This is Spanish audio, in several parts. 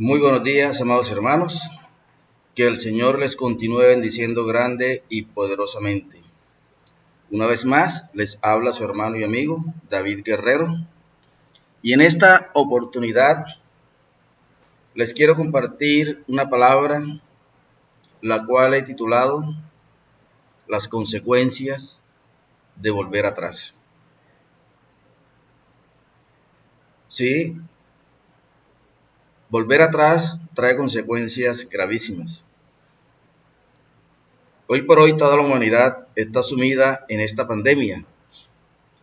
Muy buenos días, amados hermanos. Que el Señor les continúe bendiciendo grande y poderosamente. Una vez más, les habla su hermano y amigo David Guerrero. Y en esta oportunidad les quiero compartir una palabra, la cual he titulado Las consecuencias de volver atrás. Sí, volver atrás trae consecuencias gravísimas. Hoy por hoy toda la humanidad está sumida en esta pandemia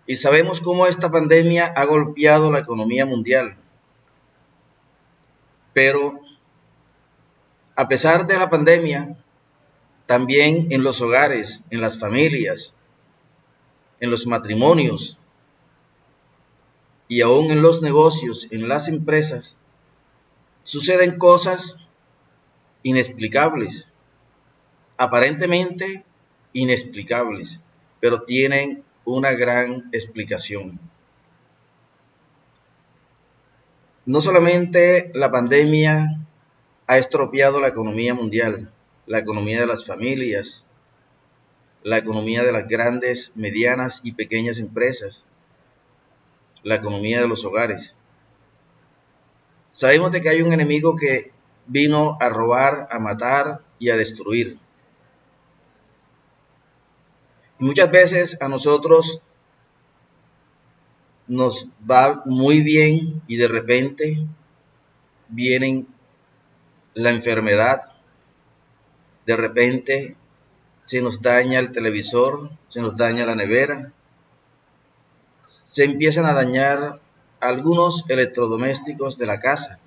y sabemos cómo esta pandemia ha golpeado la economía mundial. Pero a pesar de la pandemia, también en los hogares, en las familias, en los matrimonios y aún en los negocios, en las empresas, suceden cosas inexplicables, aparentemente inexplicables, pero tienen una gran explicación. No solamente la pandemia ha estropeado la economía mundial, la economía de las familias, la economía de las grandes, medianas y pequeñas empresas, la economía de los hogares. Sabemos de que hay un enemigo que vino a robar, a matar y a destruir. Y muchas veces a nosotros nos va muy bien y de repente viene la enfermedad, de repente se nos daña el televisor, se nos daña la nevera, se empiezan a dañar algunos electrodomésticos de la casa.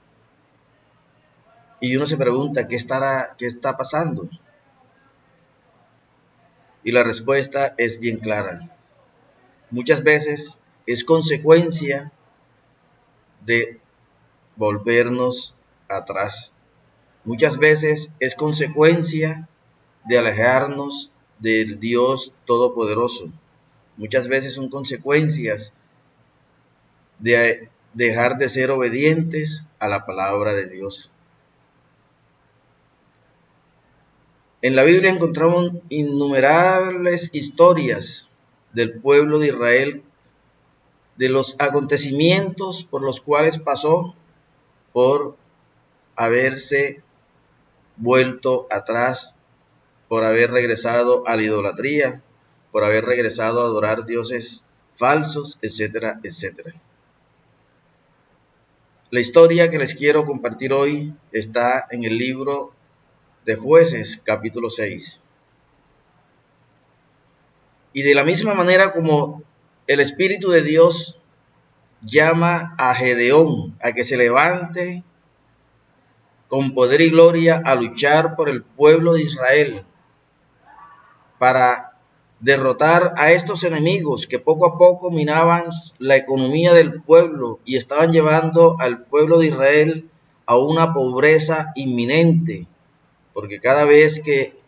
Y uno se pregunta, ¿qué está pasando? Y la respuesta es bien clara. Muchas veces es consecuencia de volvernos atrás. Muchas veces es consecuencia de alejarnos del Dios Todopoderoso. Muchas veces son consecuencias de dejar de ser obedientes a la palabra de Dios. En la Biblia encontramos innumerables historias del pueblo de Israel, de los acontecimientos por los cuales pasó por haberse vuelto atrás, por haber regresado a la idolatría, por haber regresado a adorar dioses falsos, etcétera, etcétera. La historia que les quiero compartir hoy está en el libro de Jueces, capítulo 6. Y de la misma manera como el Espíritu de Dios llama a Gedeón a que se levante con poder y gloria a luchar por el pueblo de Israel para derrotar a estos enemigos que poco a poco minaban la economía del pueblo y estaban llevando al pueblo de Israel a una pobreza inminente, porque cada vez que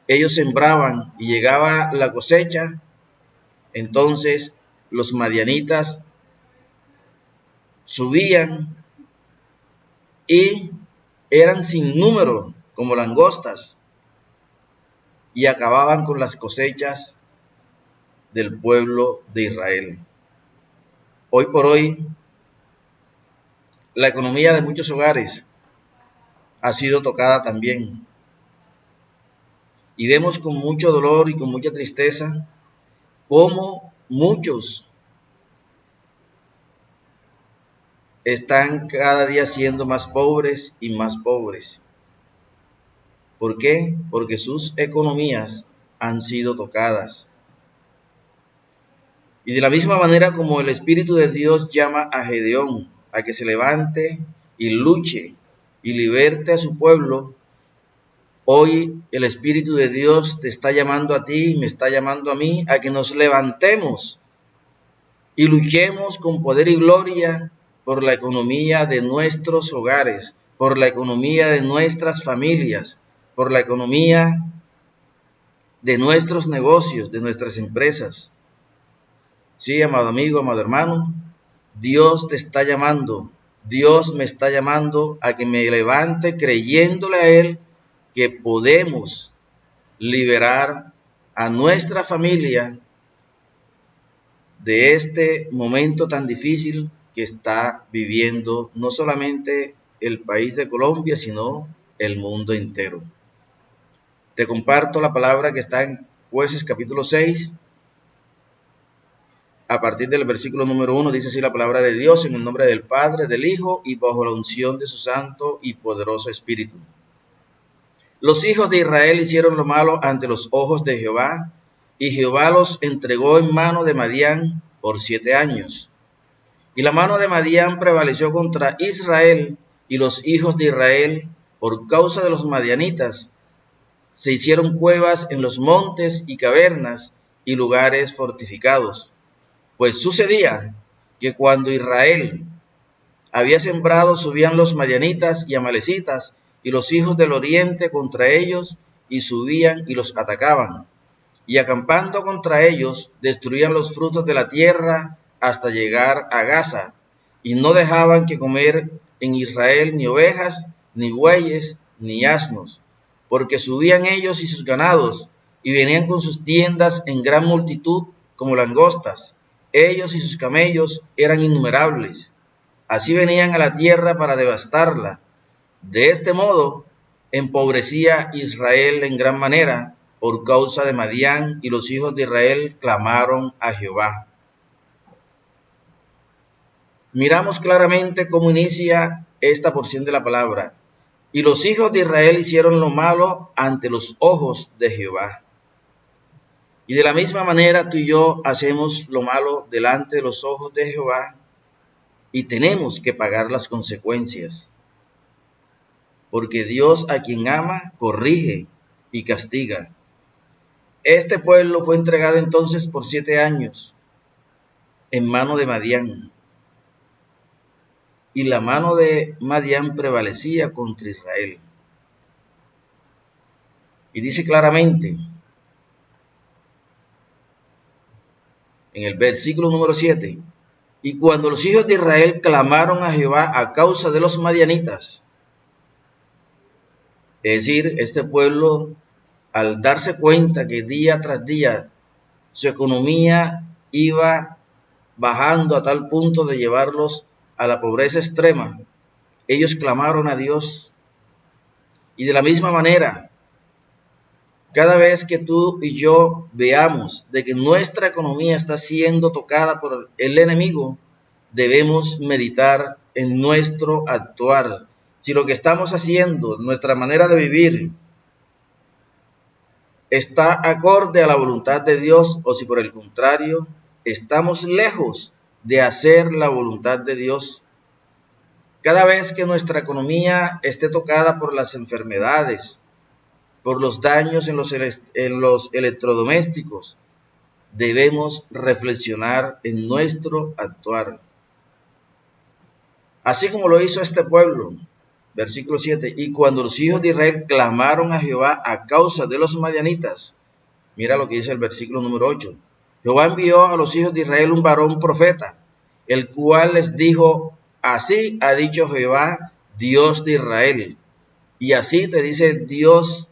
ellos sembraban y llegaba la cosecha, entonces los madianitas subían y eran sin número como langostas y acababan con las cosechas del pueblo de Israel. Hoy por hoy, la economía de muchos hogares ha sido tocada también. Y vemos con mucho dolor y con mucha tristeza cómo muchos están cada día siendo más pobres y más pobres. ¿Por qué? Porque sus economías han sido tocadas. Y de la misma manera como el Espíritu de Dios llama a Gedeón a que se levante y luche y liberte a su pueblo, hoy el Espíritu de Dios te está llamando a ti y me está llamando a mí a que nos levantemos y luchemos con poder y gloria por la economía de nuestros hogares, por la economía de nuestras familias, por la economía de nuestros negocios, de nuestras empresas. Sí, amado amigo, amado hermano, Dios te está llamando Dios me está llamando a que me levante creyéndole a Él que podemos liberar a nuestra familia de este momento tan difícil que está viviendo no solamente el país de Colombia, sino el mundo entero. Te comparto la palabra que está en Jueces capítulo 6, a partir del versículo número 1, dice así la palabra de Dios: en el nombre del Padre, del Hijo y bajo la unción de su santo y poderoso Espíritu. Los hijos de Israel hicieron lo malo ante los ojos de Jehová, y Jehová los entregó en mano de Madián por 7 años. Y la mano de Madián prevaleció contra Israel, y los hijos de Israel, por causa de los madianitas, se hicieron cuevas en los montes y cavernas y lugares fortificados. Pues sucedía que cuando Israel había sembrado, subían los madianitas y amalecitas y los hijos del oriente contra ellos, y subían y los atacaban. Y acampando contra ellos, destruían los frutos de la tierra hasta llegar a Gaza, y no dejaban que comer en Israel ni ovejas, ni bueyes, ni asnos, porque subían ellos y sus ganados, y venían con sus tiendas en gran multitud como langostas. Ellos y sus camellos eran innumerables. Así venían a la tierra para devastarla. De este modo, empobrecía Israel en gran manera por causa de Madián, y los hijos de Israel clamaron a Jehová. Miramos claramente cómo inicia esta porción de la palabra. Y los hijos de Israel hicieron lo malo ante los ojos de Jehová. Y de la misma manera tú y yo hacemos lo malo delante de los ojos de Jehová, y tenemos que pagar las consecuencias. Porque Dios a quien ama corrige y castiga. Este pueblo fue entregado entonces por 7 años en mano de Madián. Y la mano de Madián prevalecía contra Israel. Y dice claramente en el versículo número 7: y cuando los hijos de Israel clamaron a Jehová a causa de los madianitas, es decir, este pueblo, al darse cuenta que día tras día su economía iba bajando a tal punto de llevarlos a la pobreza extrema, ellos clamaron a Dios. Y de la misma manera, cada vez que tú y yo veamos de que nuestra economía está siendo tocada por el enemigo, debemos meditar en nuestro actuar. Si lo que estamos haciendo, nuestra manera de vivir, está acorde a la voluntad de Dios, o si por el contrario, estamos lejos de hacer la voluntad de Dios. Cada vez que nuestra economía esté tocada por las enfermedades, por los daños en los electrodomésticos, debemos reflexionar en nuestro actuar. Así como lo hizo este pueblo, versículo 7, y cuando los hijos de Israel clamaron a Jehová a causa de los madianitas, mira lo que dice el versículo número 8, Jehová envió a los hijos de Israel un varón profeta, el cual les dijo: así ha dicho Jehová, Dios de Israel, y así te dice Dios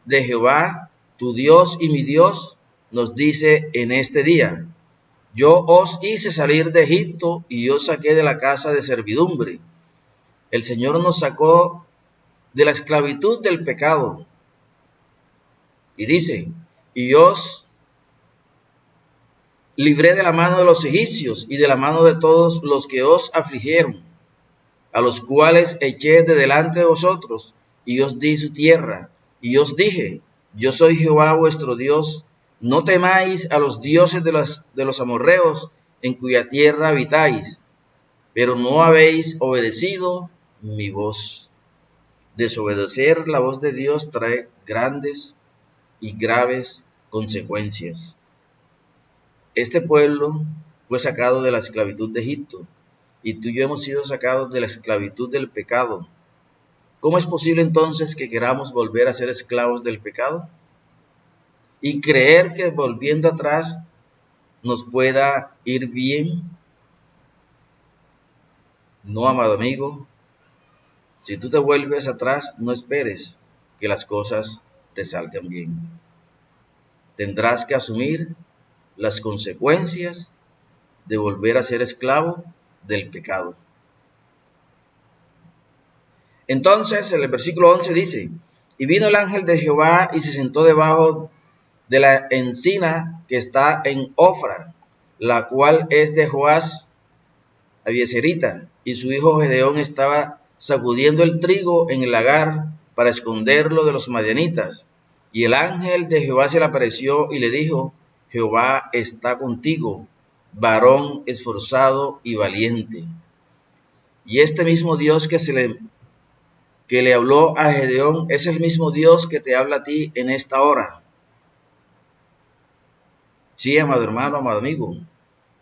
de Jehová, tu Dios y mi Dios, nos dice en este día: yo os hice salir de Egipto y os saqué de la casa de servidumbre. El Señor nos sacó de la esclavitud del pecado. Y dice: y os libré de la mano de los egipcios y de la mano de todos los que os afligieron, a los cuales eché de delante de vosotros, y os di su tierra. Y os dije: yo soy Jehová vuestro Dios, no temáis a los dioses de los amorreos, en cuya tierra habitáis, pero no habéis obedecido mi voz. Desobedecer la voz de Dios trae grandes y graves consecuencias. Este pueblo fue sacado de la esclavitud de Egipto, y tú y yo hemos sido sacados de la esclavitud del pecado. ¿Cómo es posible entonces que queramos volver a ser esclavos del pecado? Y creer que volviendo atrás nos pueda ir bien. No, amado amigo, si tú te vuelves atrás, no esperes que las cosas te salgan bien. Tendrás que asumir las consecuencias de volver a ser esclavo del pecado. Entonces, en el versículo 11 dice, y vino el ángel de Jehová y se sentó debajo de la encina que está en Ofra, la cual es de Joás Abieserita, y su hijo Gedeón estaba sacudiendo el trigo en el lagar para esconderlo de los madianitas. Y el ángel de Jehová se le apareció y le dijo, Jehová está contigo, varón esforzado y valiente. Y este mismo Dios que le habló a Gedeón es el mismo Dios que te habla a ti en esta hora. Sí, amado hermano, amado amigo,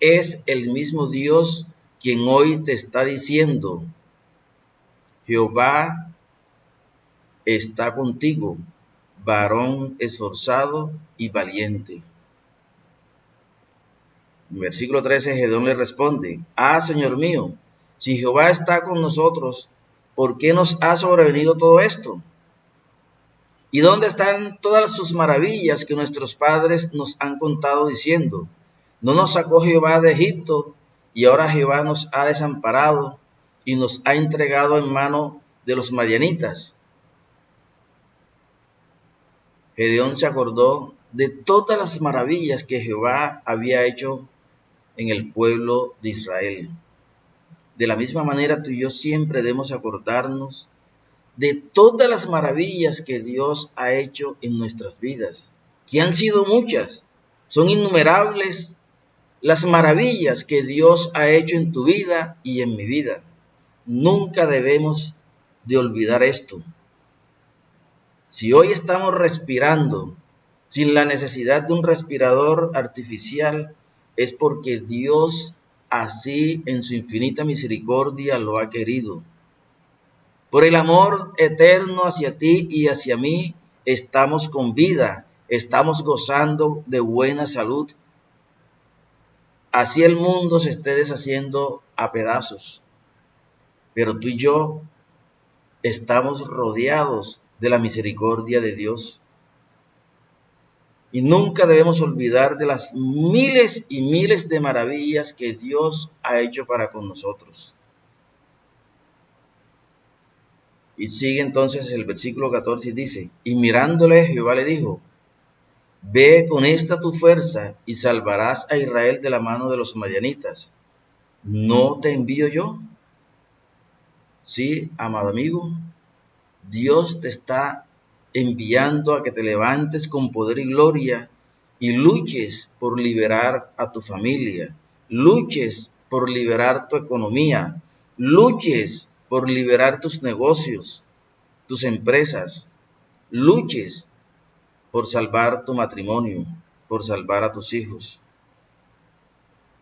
es el mismo Dios quien hoy te está diciendo, Jehová está contigo, varón esforzado y valiente. En versículo 13, Gedeón le responde, Señor mío, si Jehová está con nosotros, ¿por qué nos ha sobrevenido todo esto? ¿Y dónde están todas sus maravillas que nuestros padres nos han contado diciendo, no nos sacó Jehová de Egipto, y ahora Jehová nos ha desamparado y nos ha entregado en mano de los madianitas? Gedeón se acordó de todas las maravillas que Jehová había hecho en el pueblo de Israel. De la misma manera, tú y yo siempre debemos acordarnos de todas las maravillas que Dios ha hecho en nuestras vidas, que han sido muchas, son innumerables las maravillas que Dios ha hecho en tu vida y en mi vida. Nunca debemos de olvidar esto. Si hoy estamos respirando sin la necesidad de un respirador artificial, es porque Dios así en su infinita misericordia lo ha querido. Por el amor eterno hacia ti y hacia mí, estamos con vida, estamos gozando de buena salud. Así el mundo se esté deshaciendo a pedazos, pero tú y yo estamos rodeados de la misericordia de Dios. Y nunca debemos olvidar de las miles y miles de maravillas que Dios ha hecho para con nosotros. Y sigue entonces el versículo 14 y dice, y mirándole Jehová le dijo, ve con esta tu fuerza y salvarás a Israel de la mano de los madianitas. ¿No te envío yo? Sí, amado amigo, Dios te está enviando a que te levantes con poder y gloria y luches por liberar a tu familia, luches por liberar tu economía, luches por liberar tus negocios, tus empresas, luches por salvar tu matrimonio, por salvar a tus hijos.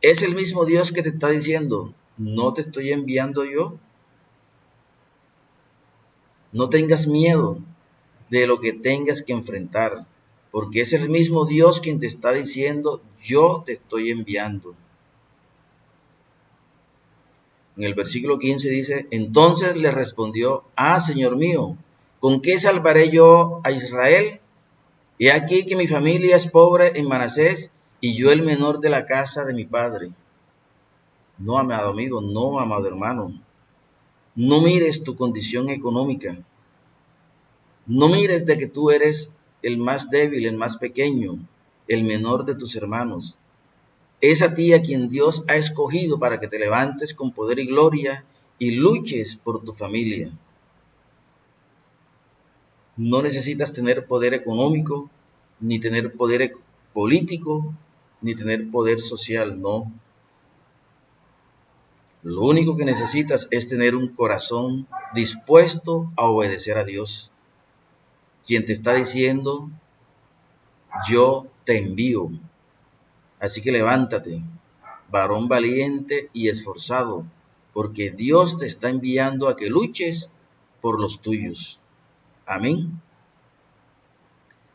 Es el mismo Dios que te está diciendo, ¿no te estoy enviando yo? No tengas miedo de lo que tengas que enfrentar, porque es el mismo Dios quien te está diciendo, yo te estoy enviando. En el versículo 15 dice, entonces le respondió, Señor mío, ¿con qué salvaré yo a Israel? He aquí que mi familia es pobre en Manasés y yo el menor de la casa de mi padre. No, amado amigo, no, amado hermano, no mires tu condición económica. No mires de que tú eres el más débil, el más pequeño, el menor de tus hermanos. Es a ti a quien Dios ha escogido para que te levantes con poder y gloria y luches por tu familia. No necesitas tener poder económico, ni tener poder político, ni tener poder social, no. Lo único que necesitas es tener un corazón dispuesto a obedecer a Dios, quien te está diciendo, yo te envío. Así que levántate, varón valiente y esforzado, porque Dios te está enviando a que luches por los tuyos. Amén.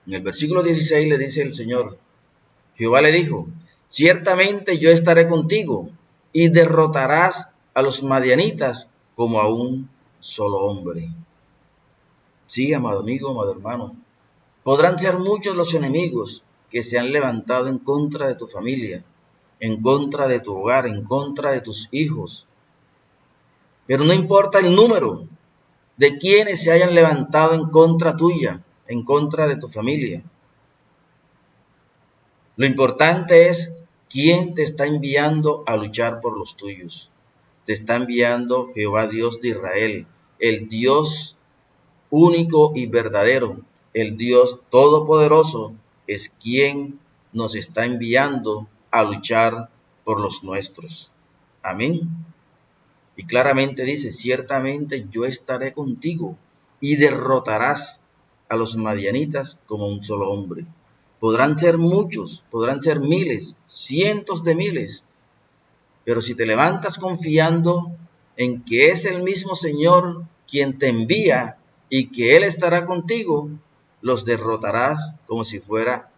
En el versículo 16 le dice el Señor, Jehová le dijo, ciertamente yo estaré contigo y derrotarás a los madianitas como a un solo hombre. Sí, amado amigo, amado hermano, podrán ser muchos los enemigos que se han levantado en contra de tu familia, en contra de tu hogar, en contra de tus hijos. Pero no importa el número de quienes se hayan levantado en contra tuya, en contra de tu familia. Lo importante es quién te está enviando a luchar por los tuyos. Te está enviando Jehová Dios de Israel, el Dios único y verdadero, el Dios todopoderoso, es quien nos está enviando a luchar por los nuestros. Amén. Y claramente dice, ciertamente yo estaré contigo y derrotarás a los madianitas como un solo hombre. Podrán ser muchos, podrán ser miles, cientos de miles, pero si te levantas confiando en que es el mismo Señor quien te envía y que Él estará contigo, los derrotarás como si fuera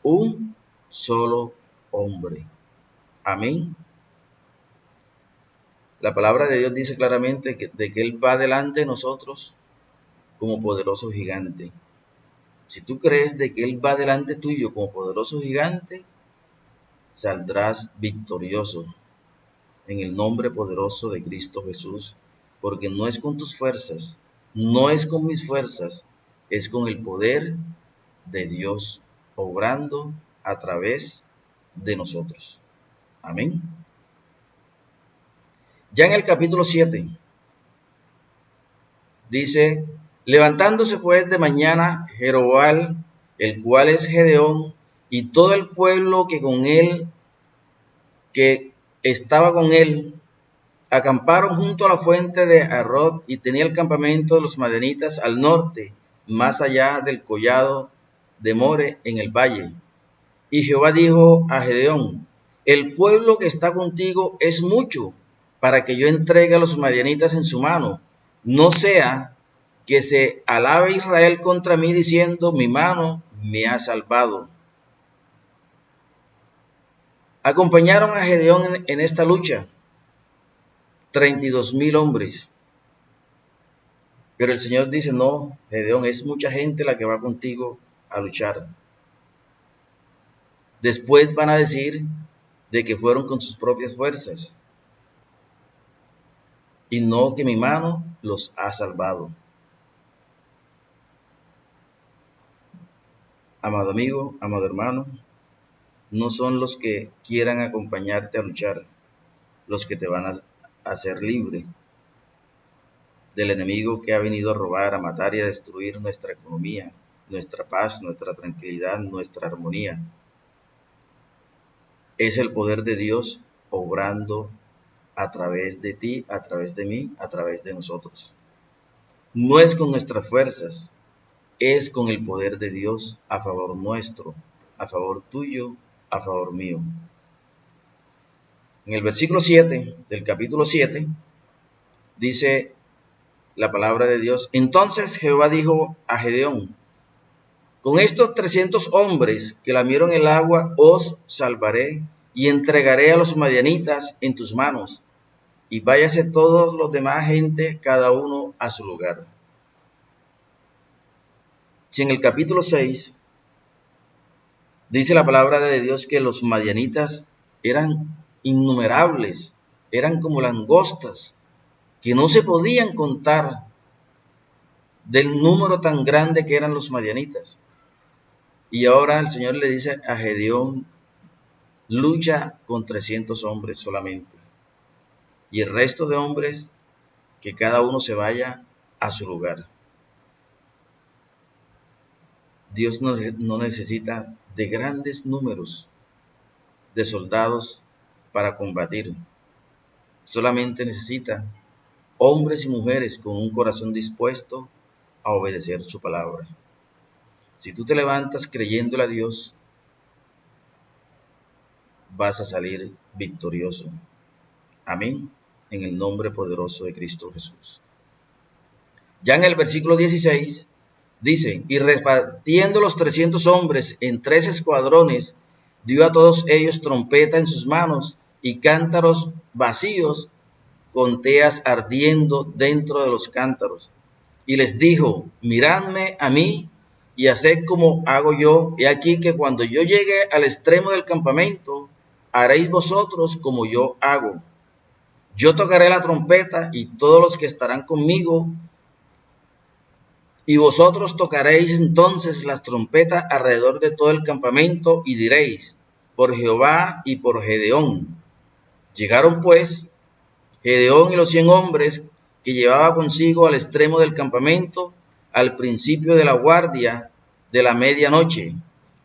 un solo hombre. Amén. La palabra de Dios dice claramente de que Él va delante de nosotros como poderoso gigante. Si tú crees de que Él va delante tuyo como poderoso gigante, saldrás victorioso en el nombre poderoso de Cristo Jesús, porque no es con tus fuerzas, no es con mis fuerzas, es con el poder de Dios obrando a través de nosotros. Amén. Ya en el capítulo 7 dice, levantándose pues de mañana Jeroboam, el cual es Gedeón, y todo el pueblo que estaba con él, acamparon junto a la fuente de Arod y tenía el campamento de los madianitas al norte, más allá del collado de More en el valle. Y Jehová dijo a Gedeón, el pueblo que está contigo es mucho para que yo entregue a los madianitas en su mano. No sea que se alabe Israel contra mí diciendo, mi mano me ha salvado. Acompañaron a Gedeón en esta lucha 32,000 hombres. Pero el Señor dice, no, Gedeón, es mucha gente la que va contigo a luchar. Después van a decir de que fueron con sus propias fuerzas y no que mi mano los ha salvado. Amado amigo, amado hermano, no son los que quieran acompañarte a luchar los que te van a hacer libre del enemigo que ha venido a robar, a matar y a destruir nuestra economía, nuestra paz, nuestra tranquilidad, nuestra armonía. Es el poder de Dios obrando a través de ti, a través de mí, a través de nosotros. No es con nuestras fuerzas, es con el poder de Dios a favor nuestro, a favor tuyo, a favor mío. En el versículo 7 del capítulo 7 dice la palabra de Dios, entonces Jehová dijo a Gedeón, con estos 300 hombres que lamieron el agua os salvaré y entregaré a los madianitas en tus manos, y váyase todos los demás gente, cada uno a su lugar. Si en el capítulo 6 dice la palabra de Dios que los madianitas eran innumerables, eran como langostas, que no se podían contar del número tan grande que eran los madianitas. Y ahora el Señor le dice a Gedeón, lucha con 300 hombres solamente. Y el resto de hombres, que cada uno se vaya a su lugar. Dios no necesita de grandes números de soldados para combatir. Solamente necesita hombres y mujeres con un corazón dispuesto a obedecer su palabra. Si tú te levantas creyéndole a Dios, vas a salir victorioso. Amén. En el nombre poderoso de Cristo Jesús. Ya en el versículo 16 dice, y repartiendo los 300 hombres en 3 escuadrones, dio a todos ellos trompeta en sus manos y cántaros vacíos con teas ardiendo dentro de los cántaros. Y les dijo, miradme a mí y haced como hago yo. He aquí que cuando yo llegue al extremo del campamento, haréis vosotros como yo hago. Yo tocaré la trompeta y todos los que estarán conmigo, y vosotros tocaréis entonces las trompetas alrededor de todo el campamento y diréis, por Jehová y por Gedeón. Llegaron pues Gedeón y los 100 hombres que llevaba consigo al extremo del campamento al principio de la guardia de la medianoche,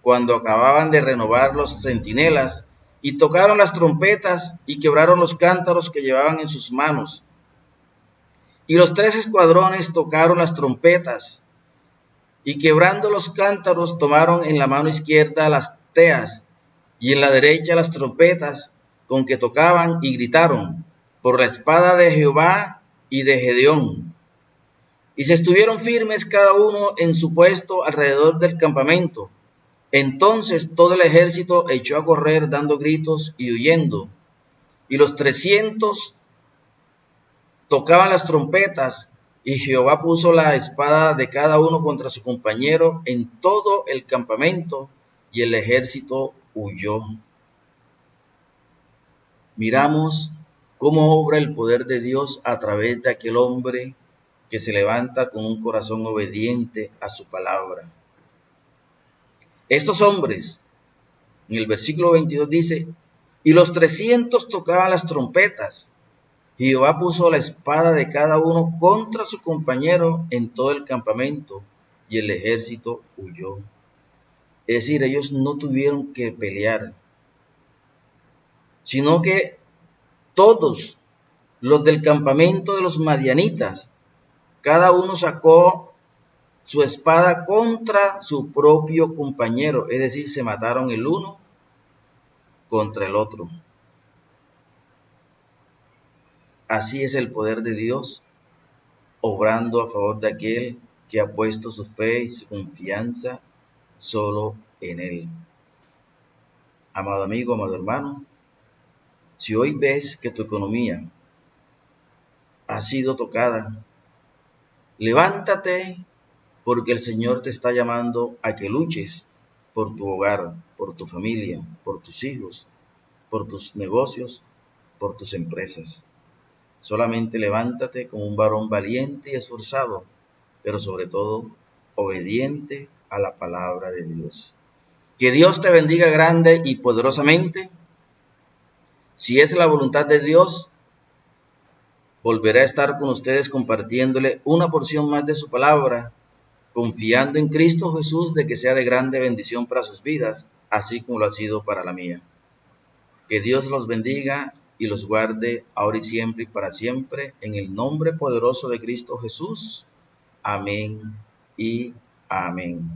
cuando acababan de renovar los centinelas, y tocaron las trompetas y quebraron los cántaros que llevaban en sus manos. Y los 3 escuadrones tocaron las trompetas, y quebrando los cántaros tomaron en la mano izquierda las teas, y en la derecha las trompetas con que tocaban, y gritaron, por la espada de Jehová y de Gedeón. Y se estuvieron firmes cada uno en su puesto alrededor del campamento. Entonces todo el ejército echó a correr dando gritos y huyendo. Y los 300 tocaban las trompetas, y Jehová puso la espada de cada uno contra su compañero en todo el campamento, y el ejército huyó. Miramos cómo obra el poder de Dios a través de aquel hombre que se levanta con un corazón obediente a su palabra. Estos hombres, en el versículo 22 dice, y los 300 tocaban las trompetas. Jehová puso la espada de cada uno contra su compañero en todo el campamento, y el ejército huyó. Es decir, ellos no tuvieron que pelear, sino que todos los del campamento de los madianitas, cada uno sacó su espada contra su propio compañero, es decir, se mataron el uno contra el otro. Así es el poder de Dios, obrando a favor de aquel que ha puesto su fe y su confianza solo en Él. Amado amigo, amado hermano, si hoy ves que tu economía ha sido tocada, levántate, porque el Señor te está llamando a que luches por tu hogar, por tu familia, por tus hijos, por tus negocios, por tus empresas. Solamente levántate como un varón valiente y esforzado, pero sobre todo obediente a la palabra de Dios. Que Dios te bendiga grande y poderosamente. Si es la voluntad de Dios, volveré a estar con ustedes compartiéndole una porción más de su palabra, confiando en Cristo Jesús de que sea de grande bendición para sus vidas, así como lo ha sido para la mía. Que Dios los bendiga y los guarde ahora y siempre y para siempre, en el nombre poderoso de Cristo Jesús. Amén y amén.